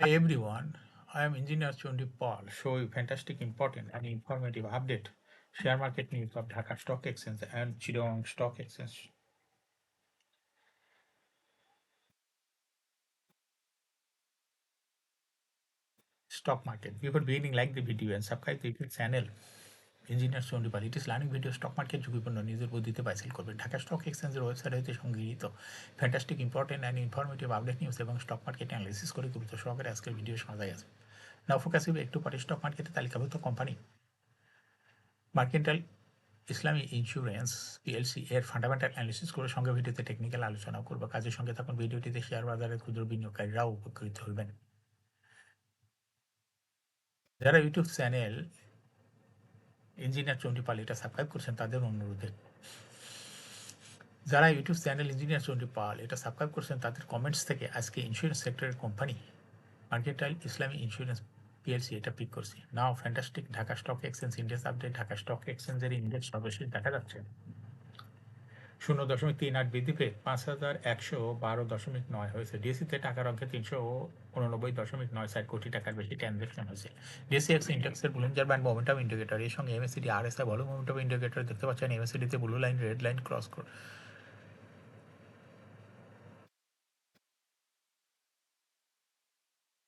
Hi everyone, I am Engineer Chundi Paul. Show you fantastic, important, and informative update. Share market news of Dhaka Stock Exchange and Chittagong Stock Exchange stock market. Before beginning, like the video and subscribe to YouTube channel. Engineer Chandipal it is learning video stock market ঝুঁকিপূর্ণ নিজের বুদ্ধিতে বাইসেল করবে Dhaka stock এক্সচেঞ্জের website হতে সংগৃহীত fantastic important and informative update news এবং stock market analysis করে গুরুত্ব সহকারে আজকের ভিডিও সাজা গেছে নাও ফোকাস একটু পরে স্টক মার্কেটে তালিকাভুক্ত কোম্পানি মার্কেন্টাল ইসলামী ইন্স্যুরেন্স পিএলসি এর ফান্ডামেন্টাল অ্যানালিসিস করে সঙ্গে ভিডিওতে টেকনিক্যাল আলোচনা করবো কাজের সঙ্গে থাকুন ভিডিওটিতে শেয়ার বাজারের ক্ষুদ্র বিনিয়োগকারীরাও উপকৃত হবেন যারা ইউটিউব চ্যানেল ইঞ্জিনিয়ার চন্ডীপাল এটা সাবস্ক্রাইব করছেন তাদের অনুরোধে যারা YouTube channel engineer Chandi Pal এটা সাবস্ক্রাইব করছেন তাদের কমেন্টস থেকে আজকে ইন্স্যুরেন্স সেক্টরের company mercantile Islami insurance PLC এটা পিক করছি now fantastic Dhaka stock exchange index update Dhaka stock এক্সচেঞ্জের ইন্ডেক্স সর্বশেষ দেখা যাচ্ছে 0.38 বৃদ্ধি পেয়ে 5,112.9 হয়েছে ডিএসিতে টাকার অঙ্কে 389.94 কোটি টাকার বেশি ট্রানজ্যাকশন হয়েছে ডিএসিএক্স ইন্ডেক্সের বুলিঞ্জার ব্যান্ড মোমেন্টাম ইন্ডিকেটর এর সঙ্গে MACD RSI volume momentum indicator দেখতে পাচ্ছেন এমএসিডিতে blue line red line cross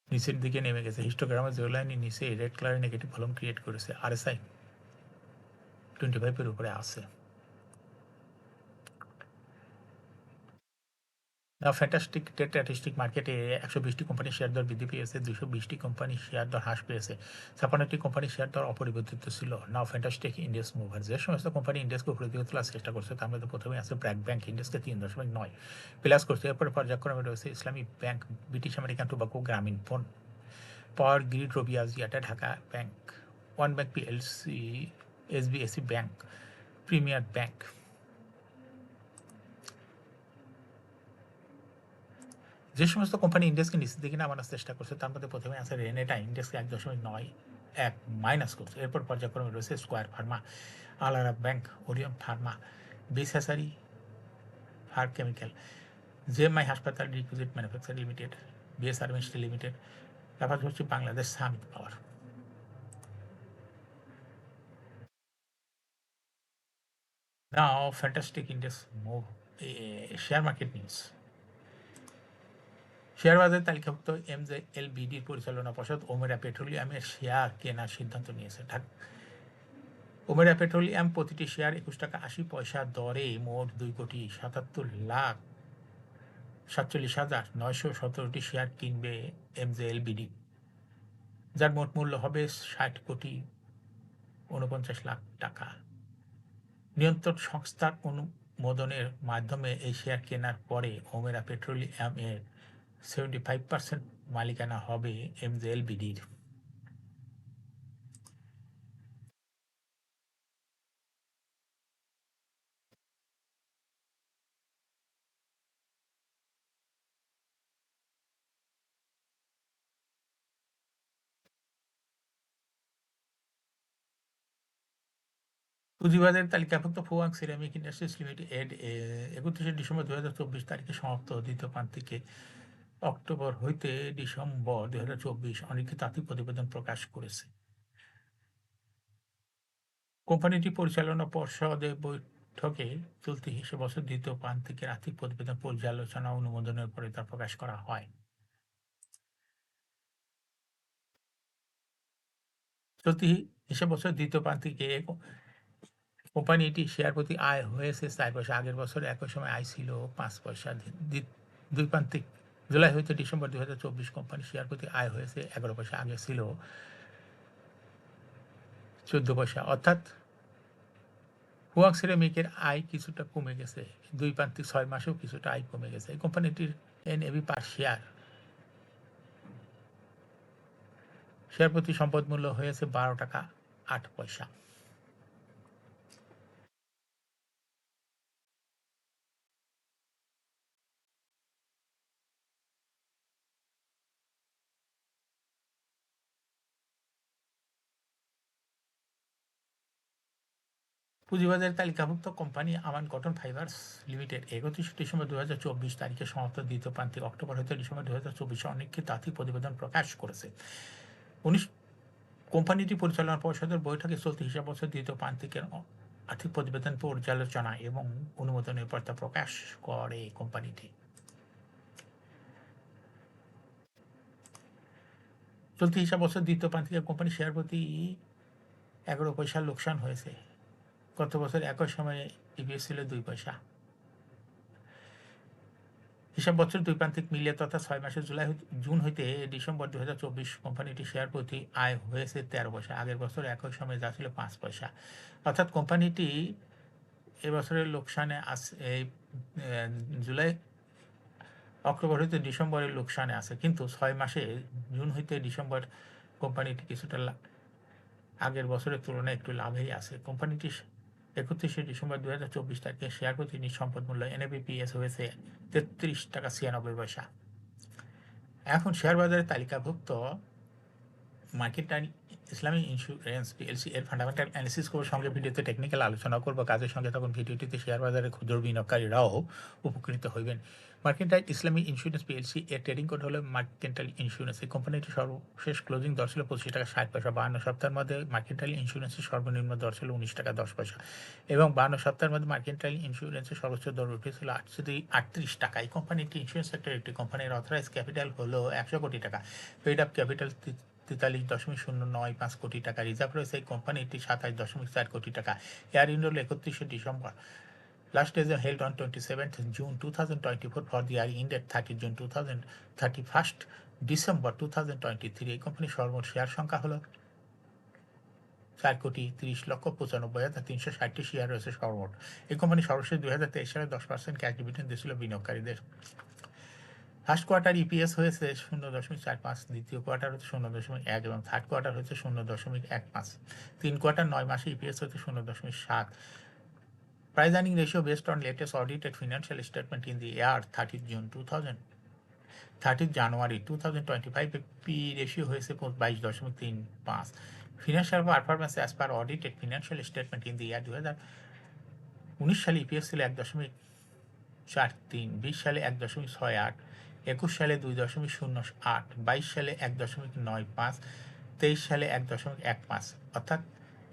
নিচের দিকে নেমে গেছে হিস্টোগ্রামের জিরো লাইনের নিচে রেড কালারের নেগেটিভ ভলিউম ক্রিয়েট করেছে আরএসআই 25 উপরে আছে ফ্যান্টাস্টিক স্ট্যাটিস্টিক মার্কেটে 120টি কোম্পানির শেয়ার দর বৃদ্ধি পেয়েছে 220টি কোম্পানির শেয়ার দর হ্রাস পেয়েছে 56টি কোম্পানির শেয়ার দর অপরিবর্তিত ছিল নাও ফ্যান্টাস্টিক ইন্ডেক্স মুভার যে সমস্ত কোম্পানি ইন্ডেক্সকে উপরে দিকে তোলার চেষ্টা করছে তার মধ্যে প্রথমে আছে ব্র্যাক ব্যাংক ইন্ডেক্সকে 3.9 প্লাস করছে এরপরে পর্যায়ক্রমে রয়েছে Islami bank British American Tobacco Grameen phone power grid Robi Axiata Dhaka bank one bank PLC SBAC bank premier bank যে সমস্ত কোম্পানি ইন্ডেক্সকে নিচের দিকে নামানোর চেষ্টা করছে তার মধ্যে প্রথমে আছে রেনেটা ইন্ডেক্সকে 1.91 মাইনাস করছে এরপর পর্যায়ক্রমে রয়েছে স্কোয়ার ফার্মা আলারা ব্যাংক ওরিয়ন ফার্মা বিসহাসারি ফার কেমিক্যাল জেএমআই হাসপাতাল ডিপোজিট ম্যানুফ্যাকচার লিমিটেড বিএসআর মিস্ট্রি লিমিটেড তারপর হচ্ছে Bangladesh summit power now fantastic index move share market news share বাজারে তালিকাভুক্ত এমজেএলবিডির পরিচালনা পর্ষদ ওমেরা পেট্রোলিয়ামের শেয়ার কেনার সিদ্ধান্ত নিয়েছে ওমেরা পেট্রোলিয়াম প্রতিটি শেয়ার 21 টাকা 80 পয়সা দরে মোট 2,77,47,917টি শেয়ার কিনবে এমজেএলবিডি যার মোট মূল্য হবে 60,49 লাখ টাকা নিয়ন্ত্রক সংস্থার অনুমোদনের মাধ্যমে এই শেয়ার কেনার পরে ওমেরা পেট্রোলিয়ামের 75% মালিকানা হবে এমজেএলবিডির পুঁজিবাজারের তালিকাভুক্ত ফোয়াং সিরামিক ইন্ডাস্ট্রিজ লিমিটেড 31 ডিসেম্বর 2024 তারিখে সমাপ্ত দ্বিতীয় প্রান্তিকে অক্টোবর হইতে ডিসেম্বর 2024 অনির্দিষ্ট আর্থিক প্রতিবেদন প্রকাশ করেছে কোম্পানিটি পরিচালনা পর্ষদের বৈঠকে চলতি হিসেবে বছর দ্বিতীয় প্রান্তিকের আর্থিক প্রতিবেদন পর্যালোচনা অনুমোদনের পরে তা প্রকাশ করা হয় চলতি হিসেব বছর দ্বিতীয় প্রান্তিকে কোম্পানিটি শেয়ার প্রতি আয় হয়েছে 4 পয়সা আগের বছর একই সময় আয় ছিল 5 পয়সা দুই প্রান্তিক জুলাই হইতে ডিসেম্বর 2024 কোম্পানি শেয়ার প্রতি আয় হয়েছে 11 পয়সা আগে ছিল 14 পয়সা অর্থাৎ হুয়াং সিরামিকের আয় কিছুটা কমে গেছে দুই প্রান্তিক 6 মাসেও কিছুটা আয় কমে গেছে এই কোম্পানিটির এনএভি পার শেয়ার প্রতি সম্পদ মূল্য হয়েছে 12 টাকা 8 পয়সা পুঁজিবাজারে তালিকাভুক্ত কোম্পানি আমান কটন ফাইবার্স লিমিটেড 31 ডিসেম্বর 2024 তারিখে সমাপ্ত দ্বিতীয় প্রান্তিক অক্টোবর হতে ডিসেম্বর 2024 অনিক্ষিত আর্থিক প্রতিবেদন প্রকাশ করেছে। কোম্পানিটি পরিচালনা পর্ষদের বৈঠকে চলতি হিসাব বছর দ্বিতীয় প্রান্তিকের আর্থিক প্রতিবেদন পর্যালোচনা এবং অনুমোদনের পর তা প্রকাশ করে। কোম্পানিটি চলতি হিসাব বছর দ্বিতীয় প্রান্তিকের কোম্পানি শেয়ার প্রতি 11 পয়সার লোকসান হয়েছে। গত বছর একই সময়ে ইপিএস ছিল 2 পয়সা। হিসাব বছর দুই প্রান্তিক মিলিয়ে তথা 6 মাসের জুন হইতে ডিসেম্বর 2024 কোম্পানিটি শেয়ার প্রতি আয় হয়েছে 13 পয়সা। আগের বছর একই সময়ে যা ছিল 5 পয়সা। অর্থাৎ কোম্পানিটি এবছরের লোকসানে আছে। এই জুলাই অক্টোবর হইতে ডিসেম্বরের লোকসানে আছে, কিন্তু 6 মাসে জুন হইতে ডিসেম্বর কোম্পানিটি কিছুটা আগের বছরের তুলনায় একটু লাভেই আছে। কোম্পানিটি 31 ডিসেম্বর 2024 তারিখে শেয়ার প্রতি সম্পদ মূল্য NABPS হয়েছে 33 টাকা 96 পয়সা। এখন শেয়ার বাজারে তালিকাভুক্ত মার্কেট ইসলামী ইন্স্যুরেন্স পিএলসি এর ফান্ডামেন্টাল অ্যানালিসিস করবো, সঙ্গে ভিডিওতে টেকনিক্যাল আলোচনা করবো কাজের সঙ্গে, তখন ভিডিওটিতে শেয়ার বাজারে ক্ষুদ্র বিনিয়োগকারীরাও উপকৃত হইবেন। মার্কেন্টাইল ইসলামী ইন্স্যুরেন্স পিএলসি এর ট্রেডিং কোড হলো মার্কেন্টাইল ইন্স্যুরেন্স। এই কোম্পানিটির সর্বশেষ ক্লোজিং দর ছিল 25 টাকা 60 পয়সা। 52 সপ্তাহের মধ্যে মার্কেন্টাইল ইন্স্যুরেন্সের সর্বনিম্ন দর ছিল 19 টাকা 10 পয়সা এবং 52 সপ্তাহের মধ্যে মার্কেন্টাইল ইন্স্যুরেন্সের সর্বোচ্চ দর উঠেছিল 38 টাকা। এই কোম্পানিটি ইন্স্যুরেন্স সেক্টরের একটি কোম্পানির অথরাইজ ক্যাপিটাল হলো 100 কোটি টাকা। পেইড আপ ক্যাপিটাল 43.095 কোটি টাকা। রিজার্ভ রয়েছে এই কোম্পানিটি 27.4 কোটি টাকা। Air indole 31 December. Last days are held on 27th June 2024 for the year ended 30 June 2031st December 2023। এই কোম্পানির সর্বমোট শেয়ার সংখ্যা হলো 4,30,95,360 শেয়ার রয়েছে সর্বমোট। এই কোম্পানি সর্বশেষ 2023 সালে 10% ক্যাশ ডিভিডেন্ড দিয়েছিল বিনিয়োগকারীদের। ফার্স্ট কোয়ার্টার ইপিএস হয়েছে 0.45, দ্বিতীয় কোয়ার্টার হচ্ছে 0.1 এবং থার্ড কোয়ার্টার হচ্ছে 0.15। 3 কোয়ার্টার 9 মাসে ইপিএস হচ্ছে 0.7। Price earning ratio based on latest audited financial statement in the year 30 January 2025 P ratio হয়েছে 22.35। Financial performance as per audited financial statement in the year 2019 সালে EPS ছিল 1.43, 20 সালে 1.68, 21 সালে 2.08, 22 সালে 1.95, 23 সালে 1.15। অর্থাৎ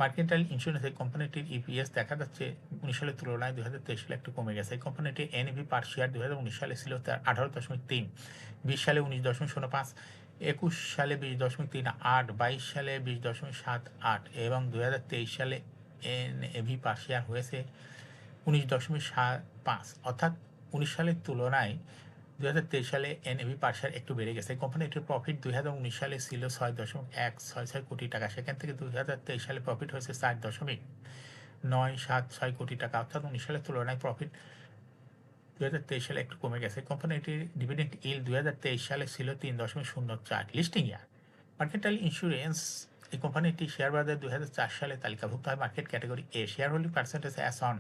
মার্কেন্টাইল ইন্স্যুরেন্স এই কোম্পানিটির ইপিএস দেখা যাচ্ছে 19 সালের তুলনায় 2023 সালে একটু কমে গেছে। এই কোম্পানিটির এনএভি পার শেয়ার 2019 সালে ছিল 18.3, 20 সালে 19.05, 21 সালে 20.38, 22 সালে 20.78 এবং 2023 সালে এনএভি পার শেয়ার হয়েছে 19.5। অর্থাৎ 19 সালের তুলনায় 2023 সালে এনএভি পার শেয়ার একটু বেড়ে গেছে। এই কোম্পানিটির প্রফিট 2019 সালে ছিল 6.166 কোটি টাকা, সেখান থেকে 2023 সালে প্রফিট হয়েছে 4.976 কোটি টাকা। অর্থাৎ 19 সালের তুলনায় প্রফিট 2023 সালে একটু কমে গেছে। কোম্পানিটির ডিভিডেন্ড ইল্ড 2023 সালে ছিল 3.04। লিস্টিং ইয়ার মার্কেন্টাইল ইন্স্যুরেন্স এই কোম্পানিটি শেয়ার বাজারে 2004 সালে তালিকাভুক্ত হয় market category A. Share holding percentage as on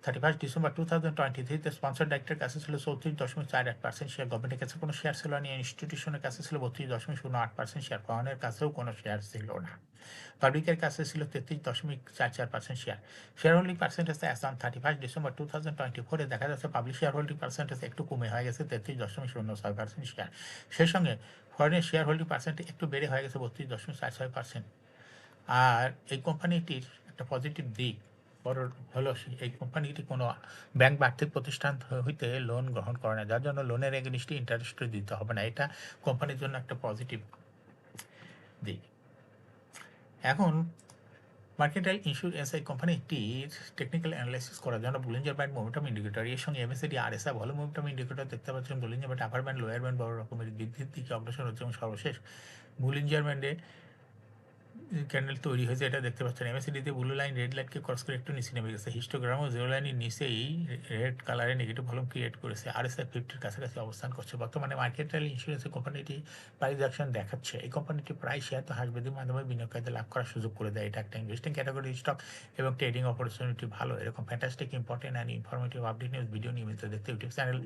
31 December 2023 sponsor ডাইরেক্টরের কাছে ছিল 34.48% শেয়ার, গভর্নমেন্টের কাছে কোনো শেয়ার ছিল না, ইনস্টিটিউশনের কাছে ছিল 32.08% শেয়ার, ফাউন্ডের কাছেও কোনো শেয়ার ছিল না, পাবলিকের কাছে ছিল 33.44% share. Share holding percentage as on 31 December 2024 দেখা যাচ্ছে পাবলিক শেয়ার হোল্ডিং পার্সেন্টেজ একটু কমে হয়ে গেছে 33.06% শেয়ার। সেই সঙ্গে ফরেনের শেয়ার হোল্ডিং পার্সেন্টেজ একটু বেড়ে হয়ে গেছে 32.46%। আর এই কোম্পানিটির একটা পজিটিভ দিক বড় হলো এই কোম্পানিটি কোনো ব্যাংক বা আর্থিক প্রতিষ্ঠান হইতে লোন গ্রহণ করে না, যার জন্য লোনের এগেনিস্টে ইন্টারেস্ট দিতে হবে না। এটা কোম্পানির জন্য একটা পজিটিভ দিক। এখন মার্কেন্টাইল ইন্স্যুরেন্স এই কোম্পানিটির টেকনিক্যাল অ্যানালাইসিস করার জন্য বুলিঞ্জার ব্যান্ড মোমেন্টাম ইন্ডিকেটর এর সঙ্গে MACD RSI volume momentum indicator দেখতে পাচ্ছেন। Bollinger band upper band lower band বড় রকমের বৃদ্ধির দিকে অগ্রসর হচ্ছে এবং সর্বশেষ বুলিঞ্জার ব্যান্ডে ক্যান্ডেল তৈরি হয়েছে, এটা দেখতে পাচ্ছেন। এমএসিডিতে ব্লু লাইন রেড লাইনকে ক্রস করে একটু নিচে নেমে গেছে। হিস্টোগ্রামও জিরো লাইনের নিচেই রেড কালারে নেগেটিভ ভলিউম ক্রিয়েট করেছে। আরএসআই 50-র কাছাকাছি অবস্থান করছে। বর্তমানে মার্কেন্টাইল ইন্স্যুরেন্সের কোম্পানিটি প্রাইস অ্যাকশন দেখাচ্ছে। এই কোম্পানিটি প্রায় শেয়ার তো হাসবেদির মাধ্যমে বিনিয়োগকারীদের লাভ করার সুযোগ করে দেয়। এটা একটা ইনভেস্টিং ক্যাটাগরি স্টক এবং ট্রেডিং অপরচুনিটি ভালো। এরকম fantastic important and informative update news video নিয়মিত দেখতে ইউটিউব চ্যানেল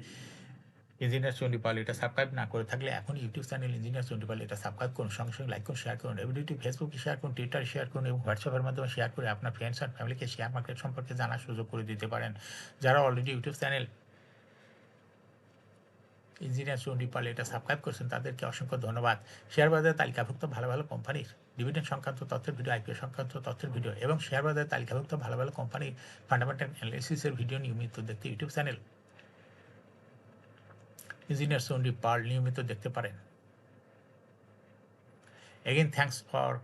ইঞ্জিনিয়ার চণ্ডীপাল এটা সাবস্ক্রাইব না করে থাকলে এখন ইউটিউব চ্যানেল ইঞ্জিনিয়ার চণ্ডীপাল এটা সাবস্ক্রাইব করুন, সঙ্গে সঙ্গে লাইক করুন, শেয়ার করুন, ভিডিওটি ফেসবুকে শেয়ার করুন, টুইটারে শেয়ার করুন এবং হোয়াটসঅ্যাপের মাধ্যমে শেয়ার করে আপনার ফ্রেন্ডস অ্যান্ড ফ্যামিলিকে শেয়ার মার্কেট সম্পর্কে জানার সুযোগ করে দিতে পারেন। যারা অলরেডি ইউটিউব চ্যানেল ইঞ্জিনিয়ার চণ্ডীপাল এটা সাবস্ক্রাইব করছেন তাদেরকে অসংখ্য ধন্যবাদ। শেয়ার বাজারে তালিকাভুক্ত ভালো ভালো কোম্পানির ডিভিডেন্ড সংক্রান্ত তথ্যের ভিডিও, আইপিও সংক্রান্ত তথ্যের ভিডিও এবং শেয়ার বাজারে তালিকাভুক্ত ভালো ভালো কোম্পানির ফান্ডামেন্টাল অ্যানালিসিসের ভিডিও নিয়মিত দেখতে ইউটিউব চ্যানেল ইঞ্জিনিয়ার চণ্ডীপাল নিয়মিত দেখতে পারেন। Again, thanks for